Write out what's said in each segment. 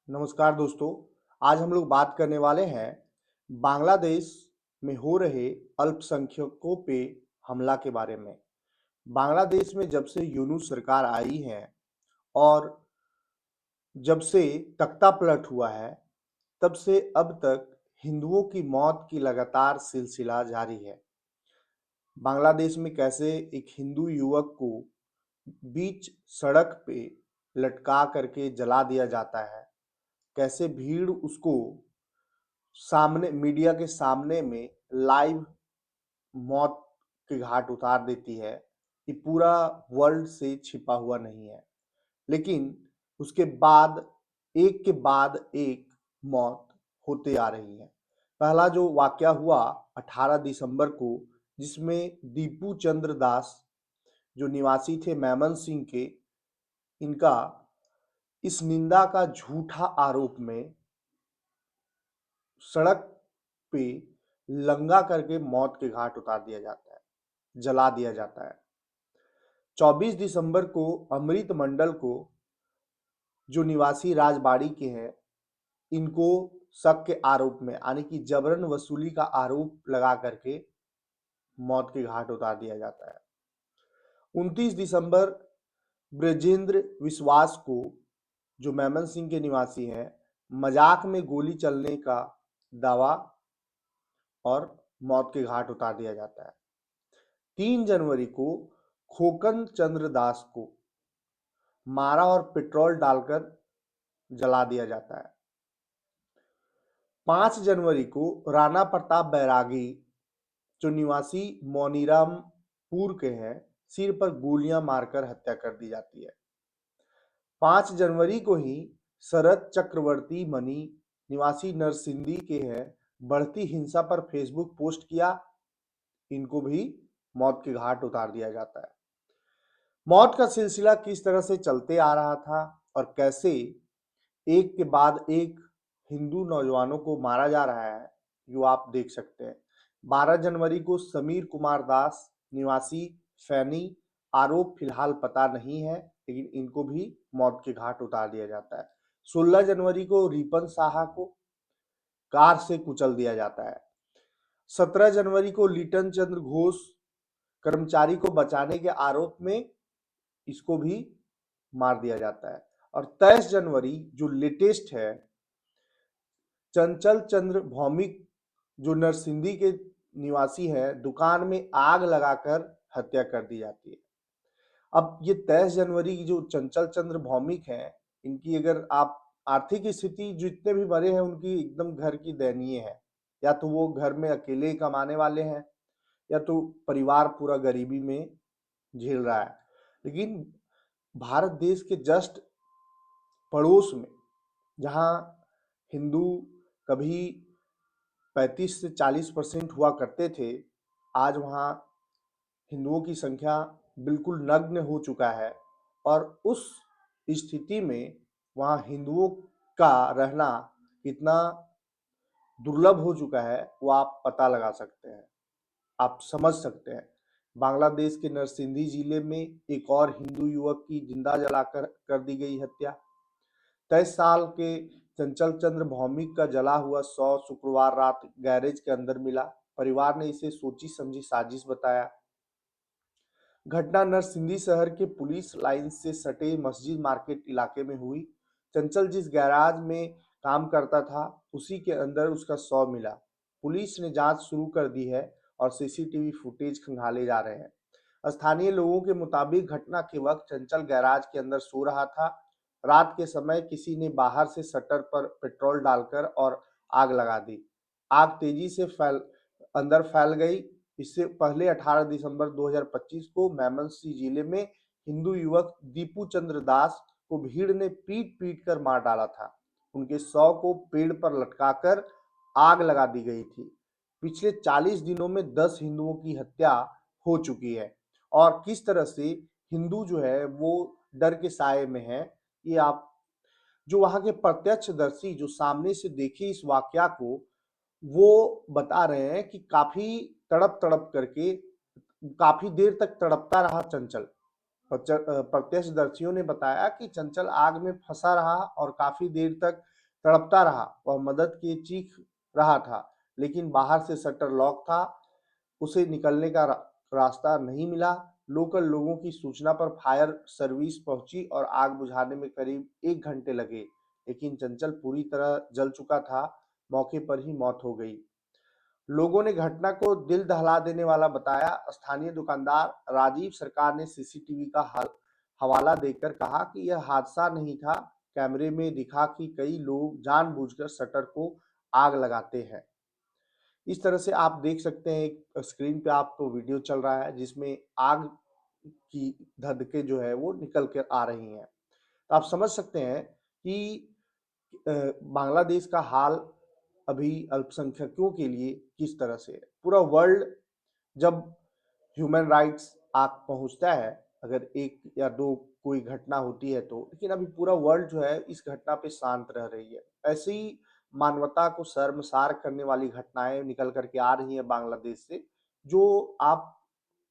नमस्कार दोस्तों। आज हम लोग बात करने वाले हैं बांग्लादेश में हो रहे अल्पसंख्यकों पे हमला के बारे में। बांग्लादेश में जब से यूनूस सरकार आई है और जब से तख्ता पलट हुआ है, तब से अब तक हिंदुओं की मौत की लगातार सिलसिला जारी है। बांग्लादेश में कैसे एक हिंदू युवक को बीच सड़क पे लटका करके जला दिया जाता है, कैसे भीड़ उसको सामने मीडिया के सामने में लाइव मौत के घाट उतार देती है। ये पूरा वर्ल्ड से छिपा हुआ नहीं है, लेकिन उसके बाद एक मौत होते आ रही है। पहला जो वाकया हुआ 18 दिसंबर को, जिसमें दीपू चंद्र दास जो निवासी थे मेमन सिंह के, इनका इस निंदा का झूठा आरोप में सड़क पे लंगा करके मौत के घाट उतार दिया जाता है, जला दिया जाता है। 24 दिसंबर को अमृत मंडल को, जो निवासी राजबाड़ी के हैं, इनको शक के आरोप में यानी कि जबरन वसूली का आरोप लगा करके मौत के घाट उतार दिया जाता है। 29 दिसंबर ब्रजेंद्र विश्वास को, जो मेमन सिंह के निवासी हैं, मजाक में गोली चलने का दावा और मौत के घाट उतार दिया जाता है। 3 जनवरी को खोकन चंद्र दास को मारा और पेट्रोल डालकर जला दिया जाता है। 5 जनवरी को राणा प्रताप बैरागी, जो निवासी मोनीरामपुर के हैं, सिर पर गोलियां मारकर हत्या कर दी जाती है। 5 जनवरी को ही शरद चक्रवर्ती मनी, निवासी नरसिंदी के हैं, बढ़ती हिंसा पर फेसबुक पोस्ट किया, इनको भी मौत के घाट उतार दिया जाता है। मौत का सिलसिला किस तरह से चलते आ रहा था और कैसे एक के बाद एक हिंदू नौजवानों को मारा जा रहा है, जो आप देख सकते हैं। 12 जनवरी को समीर कुमार दास, निवासी फैनी, आरोप फिलहाल पता नहीं है, लेकिन इनको भी मौत के घाट उतार दिया जाता है। 16 जनवरी को रिपन साहा को कार से कुचल दिया जाता है। 17 जनवरी को लिटन चंद्र घोष, कर्मचारी को बचाने के आरोप में, इसको भी मार दिया जाता है। और 23 जनवरी जो लेटेस्ट है, चंचल चंद्र भौमिक, जो नरसिंदी के निवासी हैं, दुकान में आग लगाकर हत्या कर दी जाती है। अब ये 23 जनवरी की जो चंचल चंद्र भौमिक हैं, इनकी अगर आप आर्थिक स्थिति, जितने भी बड़े हैं उनकी एकदम घर की दयनीय है। या तो वो घर में अकेले कमाने वाले हैं, या तो परिवार पूरा गरीबी में झेल रहा है। लेकिन भारत देश के जस्ट पड़ोस में, जहाँ हिंदू कभी 35 से 40% हुआ करते थे, आज वहाँ हिंदुओं की संख्या बिल्कुल नग्न हो चुका है। और उस स्थिति में वहाँ हिंदुओं का रहना कितना दुर्लभ हो चुका है, वो आप पता लगा सकते हैं, आप समझ सकते हैं। बांग्लादेश के नरसिंदी जिले में एक और हिंदू युवक की जिंदा जलाकर कर दी गई हत्या। 23 साल के चंचल चंद्र भौमिक का जला हुआ शव शुक्रवार रात गैरेज के अंदर मिला। परिवार ने इसे सोची समझी साजिश बताया। घटना नरसिंदी शहर के पुलिस लाइन से सटे मस्जिद मार्केट इलाके में हुई। चंचल जिस गैराज में काम करता था, उसी के अंदर उसका शव मिला। पुलिस ने जांच शुरू कर दी है और सीसीटीवी फुटेज खंगाले जा रहे हैं। स्थानीय लोगों के मुताबिक घटना के वक्त चंचल गैराज के अंदर सो रहा था। रात के समय किसी ने बाहर से शटर पर पेट्रोल डालकर और आग लगा दी। आग तेजी से अंदर फैल गई। इससे पहले 18 दिसंबर 2025 को मेमनसिंह जिले में हिंदू युवक दीपू चंद्र दास को भीड़ ने पीट पीट कर मार डाला था। उनके शव को पेड़ पर लटकाकर आग लगा दी गई थी। पिछले 40 दिनों में 10 हिंदुओं की हत्या हो चुकी है। और किस तरह से हिंदू जो है वो डर के साए में है, ये आप जो वहां के प्रत्यक्षदर्शी जो सामने से देखे इस वाकया को, वो बता रहे हैं कि काफी तड़प तड़प करके काफी देर तक तड़पता रहा चंचल, प्रत्यक्षदर्शियों ने बताया कि चंचल आग में फंसा रहा और काफी देर तक तड़पता रहा। वह मदद की चीख रहा था, लेकिन बाहर से शटर लॉक था, उसे निकलने का रास्ता नहीं मिला। लोकल लोगों की सूचना पर फायर सर्विस पहुंची और आग बुझाने में करीब 1 घंटे लगे, लेकिन चंचल पूरी तरह जल चुका था। मौके पर ही मौत हो गई। लोगों ने घटना को दिल दहला देने वाला बताया। स्थानीय दुकानदार राजीव सरकार ने सीसीटीवी का हवाला देकर कहा कि यह हादसा नहीं था। कैमरे में दिखा कि कई लोग जानबूझकर शटर को आग लगाते हैं। इस तरह से आप देख सकते हैं, एक स्क्रीन पे आपको वीडियो चल रहा है जिसमें आग की धधके जो है वो निकल कर आ रही हैं। तो आप समझ सकते हैं कि बांग्लादेश का हाल अभी अल्पसंख्यकों के लिए किस तरह से है। पूरा वर्ल्ड जब ह्यूमन राइट्स आग पहुंचता है, अगर एक या दो कोई घटना होती है तो, लेकिन अभी पूरा वर्ल्ड जो है इस घटना पे शांत रह रही है। ऐसे ही मानवता को शर्मसार करने वाली घटनाएं निकल करके आ रही हैं बांग्लादेश से, जो आप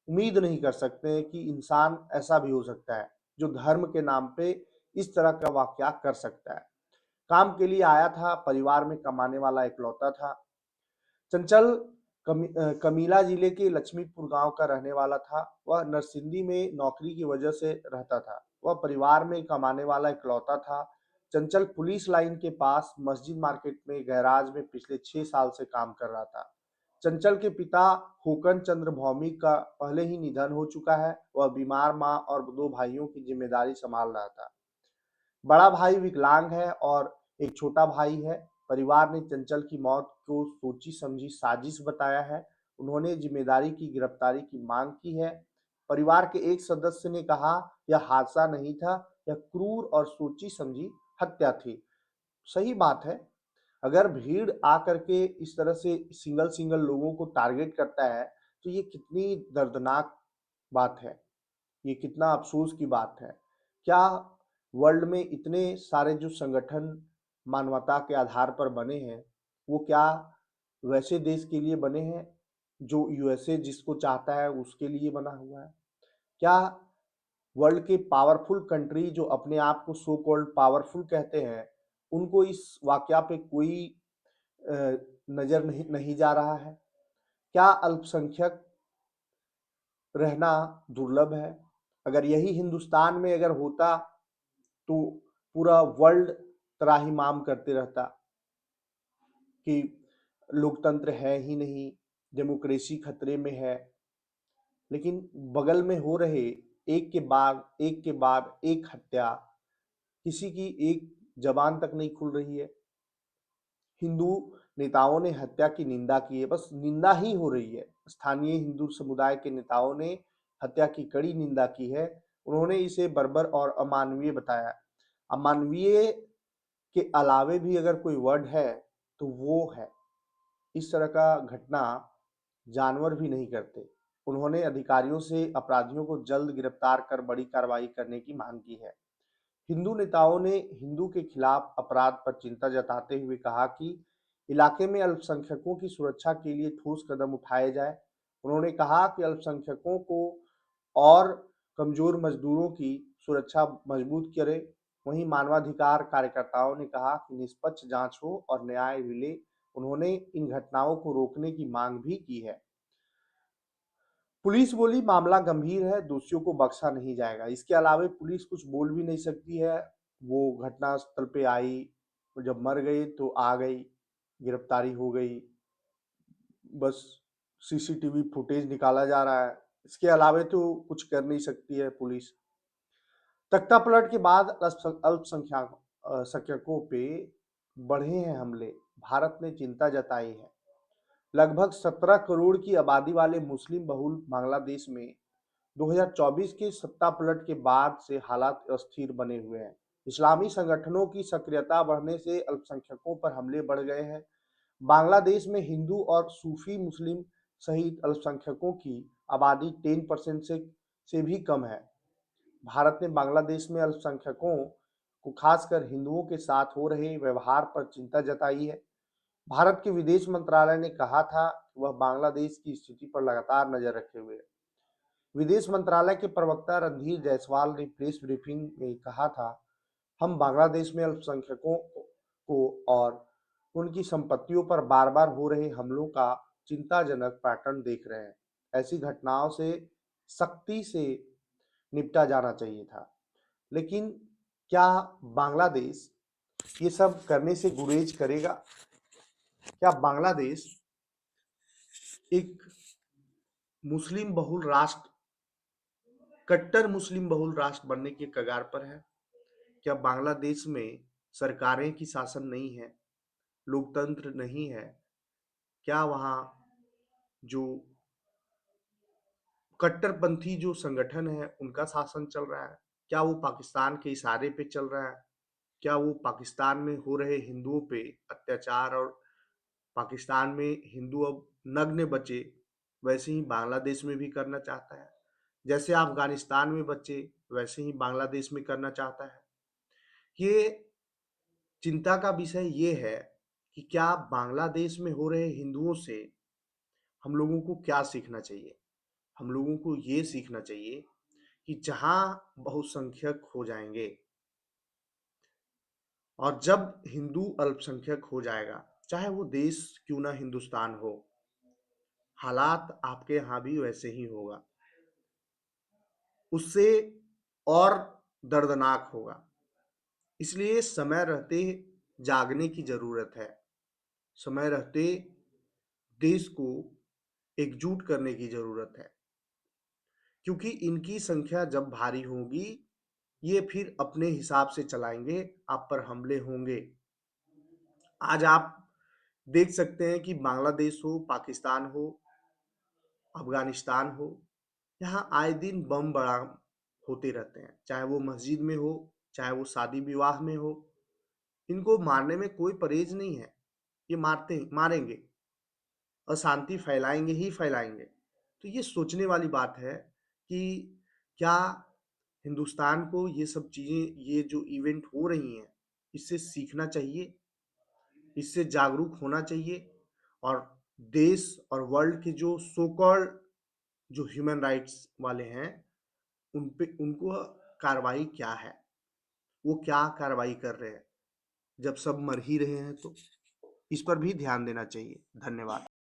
उम्मीद नहीं कर सकते हैं कि इंसान ऐसा भी हो सकता है जो धर्म के नाम पे इस तरह का वाकया कर सकता है। काम के लिए आया था, परिवार में कमाने वाला इकलौता था। चंचल कमीला जिले के लक्ष्मीपुर गांव का रहने वाला था। वह नरसिंदी में नौकरी की वजह से रहता था। वह परिवार में कमाने वाला इकलौता था। चंचल पुलिस लाइन के पास मस्जिद मार्केट में गैराज में पिछले 6 साल से काम कर रहा था। चंचल के पिता होकन चंद्र भौमिक का पहले ही निधन हो चुका है। वह बीमार माँ और 2 भाइयों की जिम्मेदारी संभाल रहा था। बड़ा भाई विकलांग है और एक छोटा भाई है। परिवार ने चंचल की मौत को सोची समझी साजिश बताया है। उन्होंने जिम्मेदारी की गिरफ्तारी की मांग की है। परिवार के एक सदस्य ने कहा, यह हादसा नहीं था, यह क्रूर और सोची समझी हत्या थी। सही बात है। अगर भीड़ आकर के इस तरह से सिंगल सिंगल लोगों को टारगेट करता है, तो ये कितनी दर्दनाक बात है, ये कितना अफसोस की बात है। क्या वर्ल्ड में इतने सारे जो संगठन मानवता के आधार पर बने हैं, वो क्या वैसे देश के लिए बने हैं जो यूएसए जिसको चाहता है उसके लिए बना हुआ है? क्या वर्ल्ड के पावरफुल कंट्री जो अपने आप को सो कॉल्ड पावरफुल कहते हैं, उनको इस वाकया पे कोई अ, नजर नहीं नहीं जा रहा है? क्या अल्पसंख्यक रहना दुर्लभ है? अगर यही हिंदुस्तान में अगर होता तो पूरा वर्ल्ड त्राहिमाम करते रहता कि लोकतंत्र है ही नहीं, डेमोक्रेसी खतरे में है। लेकिन बगल में हो रहे एक के बाद एक हत्या, किसी की एक जबान तक नहीं खुल रही है। हिंदू नेताओं ने हत्या की निंदा की है, बस निंदा ही हो रही है। स्थानीय हिंदू समुदाय के नेताओं ने हत्या की कड़ी निंदा की है। उन्होंने इसे बर्बर और अमानवीय बताया। अमानवीय के अलावे भी अगर कोई वर्ड है तो वो है, इस तरह का घटना जानवर भी नहीं करते। उन्होंने अधिकारियों से अपराधियों को जल्द गिरफ्तार कर बड़ी कार्रवाई करने की मांग की है। हिंदू नेताओं ने हिंदू के खिलाफ अपराध पर चिंता जताते हुए कहा कि इलाके में अल्पसंख्यकों की सुरक्षा के लिए ठोस कदम उठाए जाए। उन्होंने कहा कि अल्पसंख्यकों को और कमजोर मजदूरों की सुरक्षा मजबूत करे। वहीं मानवाधिकार कार्यकर्ताओं ने कहा कि निष्पक्ष जांच हो और न्याय मिले। उन्होंने इन घटनाओं को रोकने की मांग भी की है। पुलिस बोली, मामला गंभीर है, दोषियों को बख्शा नहीं जाएगा। इसके अलावे पुलिस कुछ बोल भी नहीं सकती है। वो घटनास्थल पे आई, जब मर गए तो आ गई, गिरफ्तारी हो गई, बस सीसीटीवी फुटेज निकाला जा रहा है। इसके अलावे तो कुछ कर नहीं सकती है पुलिस। तख्तापलट के बाद अल्पसंख्यकों पे बढ़े हैं हमले। भारत ने चिंता जताई है। लगभग 17 करोड़ की आबादी वाले मुस्लिम बहुल बांग्लादेश में 2024 के सत्ता पलट के बाद से हालात अस्थिर बने हुए हैं। इस्लामी संगठनों की सक्रियता बढ़ने से अल्पसंख्यकों पर हमले बढ़ गए हैं। बांग्लादेश में हिंदू और सूफी मुस्लिम सहित अल्पसंख्यकों की आबादी 10% से भी कम है। भारत ने बांग्लादेश में अल्पसंख्यकों को खासकर हिंदुओं के साथ हो रहे व्यवहार पर चिंता जताई है। भारत के विदेश मंत्रालय ने कहा था कि वह बांग्लादेश की स्थिति पर लगातार नजर रखे हुए है। विदेश मंत्रालय के प्रवक्ता रणधीर जायसवाल ने प्रेस ब्रीफिंग में कहा था, हम बांग्लादेश में अल्पसंख्यकों को और उनकी संपत्तियों पर बार बार हो रहे हमलों का चिंताजनक पैटर्न देख रहे हैं। ऐसी घटनाओं से सख्ती से निपटा जाना चाहिए था। लेकिन क्या बांग्लादेश ये सब करने से गुरेज करेगा? क्या बांग्लादेश एक मुस्लिम बहुल राष्ट्र, कट्टर मुस्लिम बहुल राष्ट्र बनने के कगार पर है? क्या बांग्लादेश में सरकारें की शासन नहीं है, लोकतंत्र नहीं है? क्या वहाँ जो कट्टरपंथी जो संगठन है उनका शासन चल रहा है? क्या वो पाकिस्तान के इशारे पे चल रहा है? क्या वो पाकिस्तान में हो रहे हिंदुओं पे अत्याचार और पाकिस्तान में हिंदू अब नग्न बचे वैसे ही बांग्लादेश में भी करना चाहता है? जैसे अफगानिस्तान में बचे वैसे ही बांग्लादेश में करना चाहता है? ये चिंता का विषय ये है कि क्या बांग्लादेश में हो रहे हिंदुओं से हम लोगों को क्या सीखना चाहिए? हम लोगों को ये सीखना चाहिए कि जहां बहुसंख्यक हो जाएंगे और जब हिंदू अल्पसंख्यक हो जाएगा, चाहे वो देश क्यों ना हिंदुस्तान हो, हालात आपके यहाँ भी वैसे ही होगा, उससे और दर्दनाक होगा। इसलिए समय रहते जागने की जरूरत है। समय रहते देश को एकजुट करने की जरूरत है, क्योंकि इनकी संख्या जब भारी होगी, ये फिर अपने हिसाब से चलाएंगे, आप पर हमले होंगे। आज आप देख सकते हैं कि बांग्लादेश हो, पाकिस्तान हो, अफगानिस्तान हो, यहाँ आए दिन बम बड़ा होते रहते हैं, चाहे वो मस्जिद में हो, चाहे वो शादी विवाह में हो। इनको मारने में कोई परहेज नहीं है, ये मारेंगे, अशांति फैलाएंगे ही फैलाएंगे। तो ये सोचने वाली बात है कि क्या हिंदुस्तान को ये सब चीजें, ये जो इवेंट हो रही हैं, इससे सीखना चाहिए, इससे जागरूक होना चाहिए, और देश और वर्ल्ड के जो सो कॉल्ड जो ह्यूमन राइट्स वाले हैं, उन पे उनको कार्रवाई क्या है, वो क्या कार्रवाई कर रहे हैं, जब सब मर ही रहे हैं तो इस पर भी ध्यान देना चाहिए। धन्यवाद।